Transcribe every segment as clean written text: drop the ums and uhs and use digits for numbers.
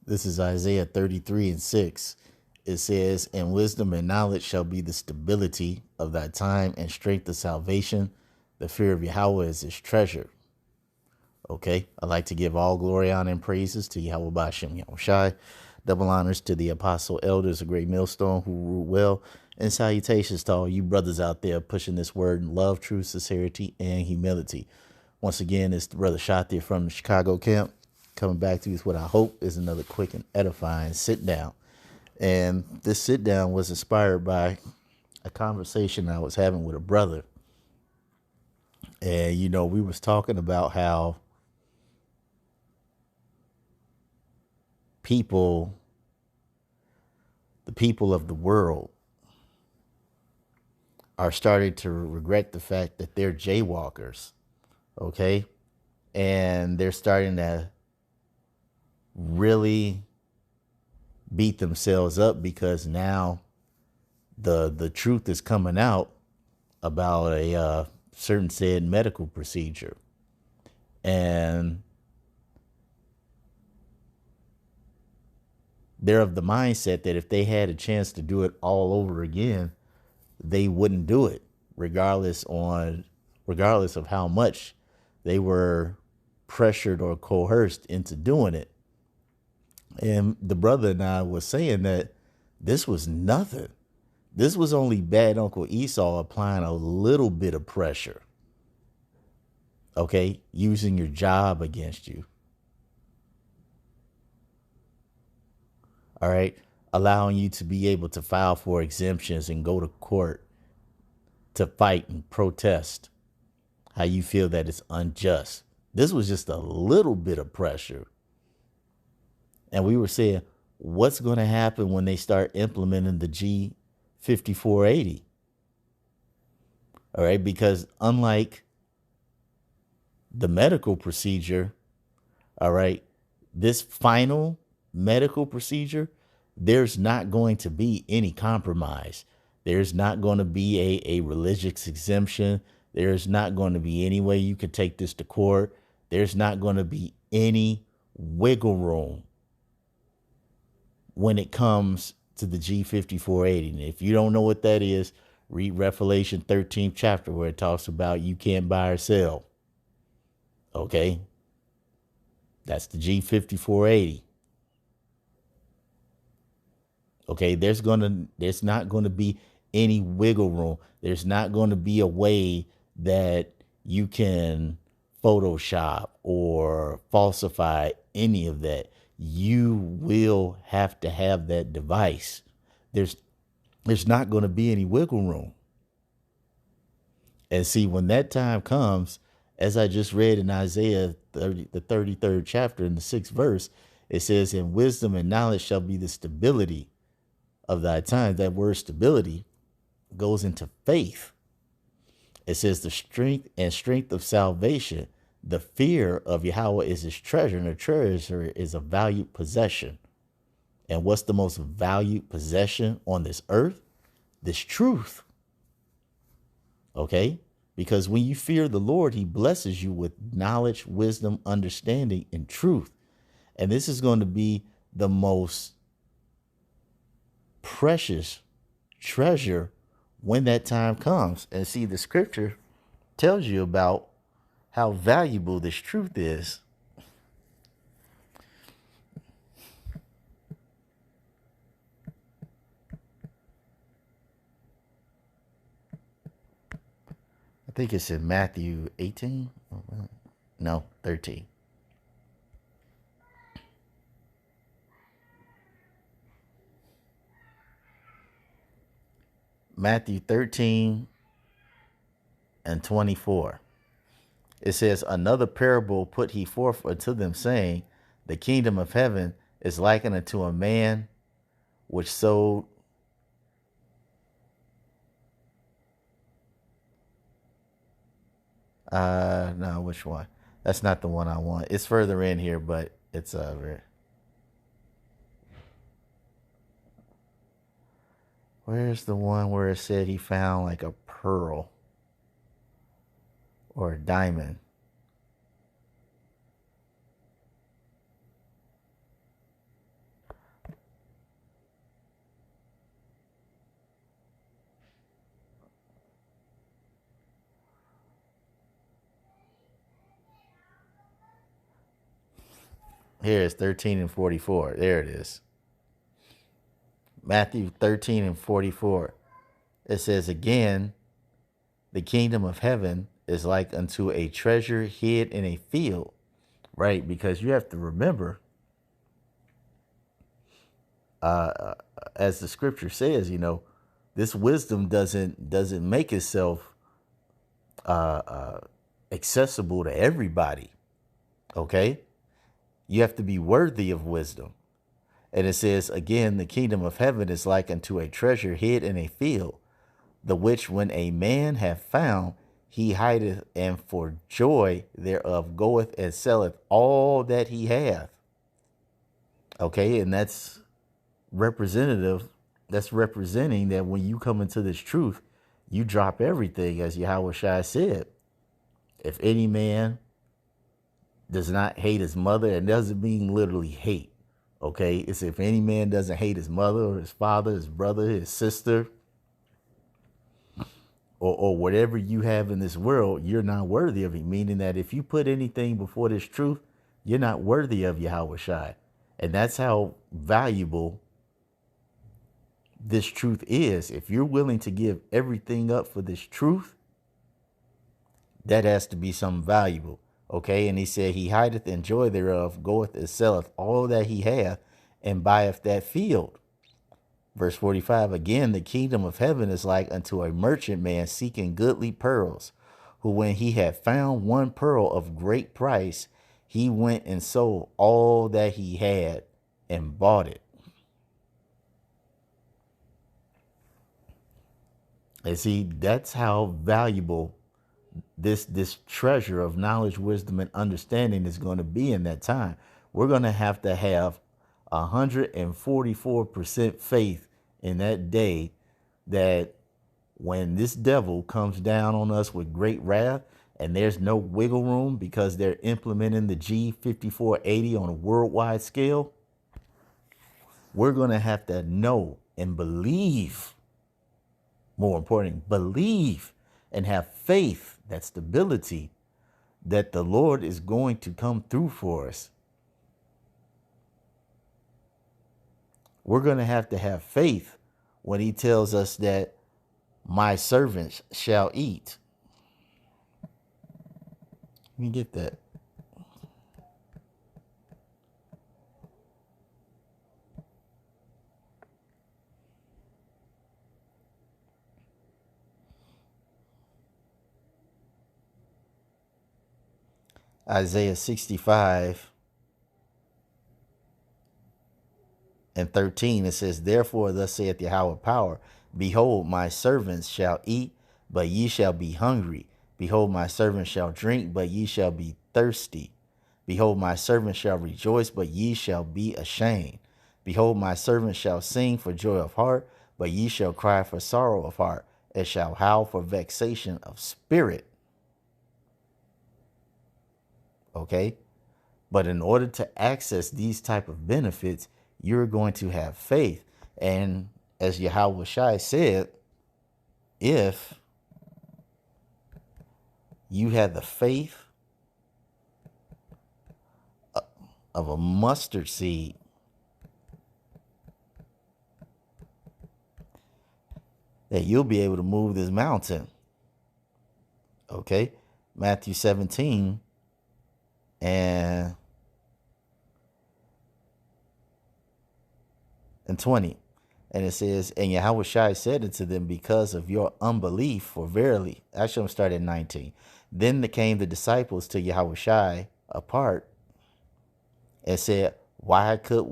This is Isaiah 33 and 6. It says, "And wisdom and knowledge shall be the stability of thy time, and strength of salvation. The fear of Yahweh is his treasure." Okay, I like to give all glory, honor, and praises to Yahweh Bashem Yahushai. Double honors to the apostle elders of Great Millstone who rule well. And salutations to all you brothers out there pushing this word in love, truth, sincerity, and humility. Once again, it's the brother Shatir from the Chicago camp coming back to you with what I hope is another quick and edifying sit down. And this sit down was inspired by a conversation I was having with a brother. And, we was talking about how people, the people of the world, are starting to regret the fact that they're jaywalkers, okay? And they're starting to really beat themselves up because now the truth is coming out about a certain said medical procedure. And they're of the mindset that if they had a chance to do it all over again, they wouldn't do it, regardless of how much they were pressured or coerced into doing it. And the brother and I was saying that this was nothing. This was only bad Uncle Esau applying a little bit of pressure. Okay, using your job against you. All right, allowing you to be able to file for exemptions and go to court to fight and protest how you feel that it's unjust. This was just a little bit of pressure. And we were saying, what's going to happen when they start implementing the G5480? All right, because unlike the medical procedure, all right, this final medical procedure, there's not going to be any compromise. There's not going to be a religious exemption. There's not going to be any way you can take this to court. There's not going to be any wiggle room when it comes to the G5480. And if you don't know what that is, read Revelation 13th chapter where it talks about you can't buy or sell. Okay? That's the G5480. Okay, there's not going to be any wiggle room. There's not going to be a way that you can Photoshop or falsify any of that. You will have to have that device. There's not going to be any wiggle room. And see, when that time comes, as I just read in Isaiah 30, the 33rd chapter in the 6th verse, it says, "And wisdom and knowledge shall be the stability of thy time." That word stability goes into faith. It says the strength of salvation. The fear of Yahweh is his treasure, and the treasure is a valued possession. And what's the most valued possession on this earth? This truth. Okay? Because when you fear the Lord, he blesses you with knowledge, wisdom, understanding, and truth. And this is going to be the most precious treasure when that time comes. And see, the scripture tells you about how valuable this truth is. I think it's in Matthew 18. No, 13. Matthew 13 and 24. It says, "Another parable put he forth unto them, saying, The kingdom of heaven is likened unto a man which sowed no, which one? That's not the one I want. It's further in here, but it's where's the one where it said he found like a pearl or a diamond? Here it's 13 and 44. There it is. Matthew 13 and 44. It says, again, the kingdom of heaven is like unto a treasure hid in a field, right? Because you have to remember, as the scripture says, this wisdom doesn't make itself accessible to everybody. Okay, you have to be worthy of wisdom. And it says, again, the kingdom of heaven is like unto a treasure hid in a field, the which when a man hath found, he hideth, and for joy thereof goeth and selleth all that he hath. Okay, and that's representative. That's representing that when you come into this truth, you drop everything, as Yahweh Shai said. If any man does not hate his mother, it doesn't mean literally hate. Okay, it's if any man doesn't hate his mother or his father, his brother, his sister, or whatever you have in this world, you're not worthy of it. Meaning that if you put anything before this truth, you're not worthy of Yahweh Shai. And that's how valuable this truth is. If you're willing to give everything up for this truth, that has to be something valuable. Okay, and he said, he hideth in joy thereof, goeth and selleth all that he hath, and buyeth that field. Verse 45, again, the kingdom of heaven is like unto a merchant man seeking goodly pearls, who when he had found one pearl of great price, he went and sold all that he had and bought it. And see, that's how valuable this treasure of knowledge, wisdom, and understanding is going to be in that time. We're going to have 144% faith in that day, that when this devil comes down on us with great wrath and there's no wiggle room because they're implementing the G5480 on a worldwide scale, we're going to have to know and believe, more important, believe and have faith, that stability, that the Lord is going to come through for us. We're going to have faith when he tells us that my servants shall eat. Let me get that. Isaiah 65 and 13, it says, therefore thus saith Yahweh power, behold, my servants shall eat, but ye shall be hungry. Behold, my servants shall drink, but ye shall be thirsty. Behold, my servants shall rejoice, but ye shall be ashamed. Behold, my servants shall sing for joy of heart, but ye shall cry for sorrow of heart, and shall howl for vexation of spirit. Okay? But in order to access these type of benefits, you're going to have faith. And as Yahweh Shai said, if you have the faith of a mustard seed, that you'll be able to move this mountain. Okay? Matthew 17 and 20. And it says, and Yahweh Shai said unto them, because of your unbelief, for verily, actually I'm starting at 19. Then came the disciples to Yahweh Shai apart and said, why could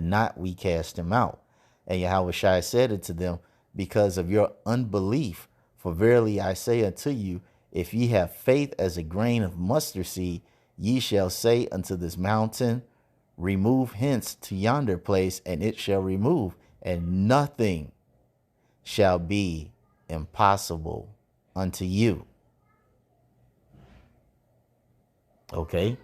not we cast him out? And Yahweh Shai said unto them, because of your unbelief, for verily I say unto you, if ye have faith as a grain of mustard seed, ye shall say unto this mountain, remove hence to yonder place, and it shall remove, and nothing shall be impossible unto you. Okay?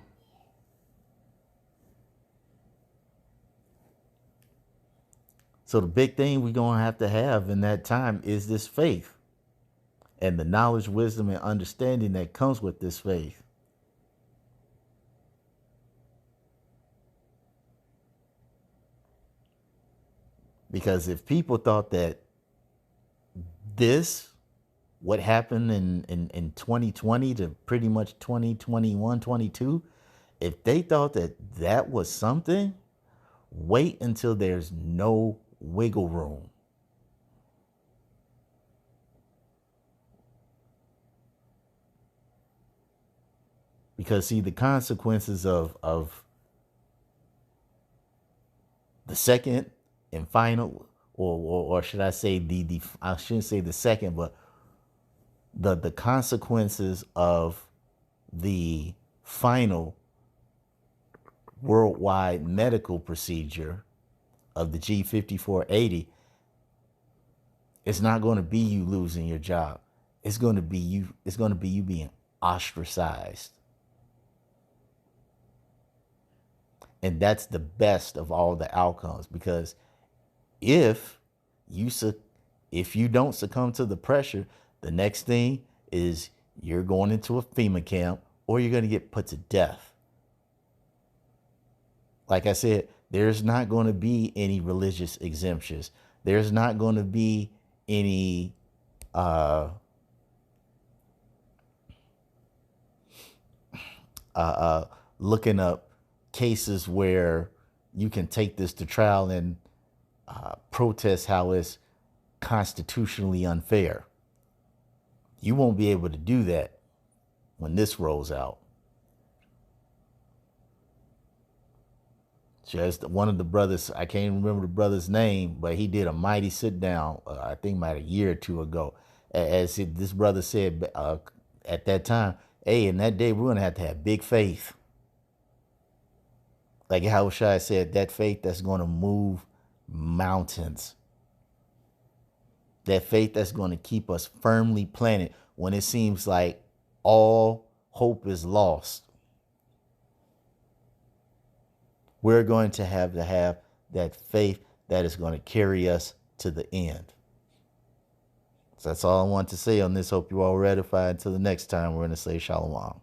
So the big thing we're going to have in that time is this faith and the knowledge, wisdom, and understanding that comes with this faith. Because if people thought that this, what happened in 2020 to pretty much 2021, 22, if they thought that that was something, wait until there's no wiggle room. Because see, the consequences of the second and final, or should I say the I shouldn't say the second, but the consequences of the final worldwide medical procedure of the G5480, it's not going to be you losing your job. It's going to be you. It's going to be you being ostracized. And that's the best of all the outcomes, because if you if you don't succumb to the pressure, the next thing is you're going into a FEMA camp or you're going to get put to death. Like I said, there's not going to be any religious exemptions. There's not going to be any uh, looking up cases where you can take this to trial and protest how it's constitutionally unfair. You won't be able to do that when this rolls out. Just one of the brothers, I can't remember the brother's name, but he did a mighty sit down, I think about a year or two ago. This brother said at that time, hey, in that day, we're going to have big faith. Like how Shai said, that faith that's going to move mountains. That faith that's going to keep us firmly planted when it seems like all hope is lost. We're going to have that faith that is going to carry us to the end. So that's all I want to say on this. Hope you're all ratified. Until the next time, we're going to say shalom.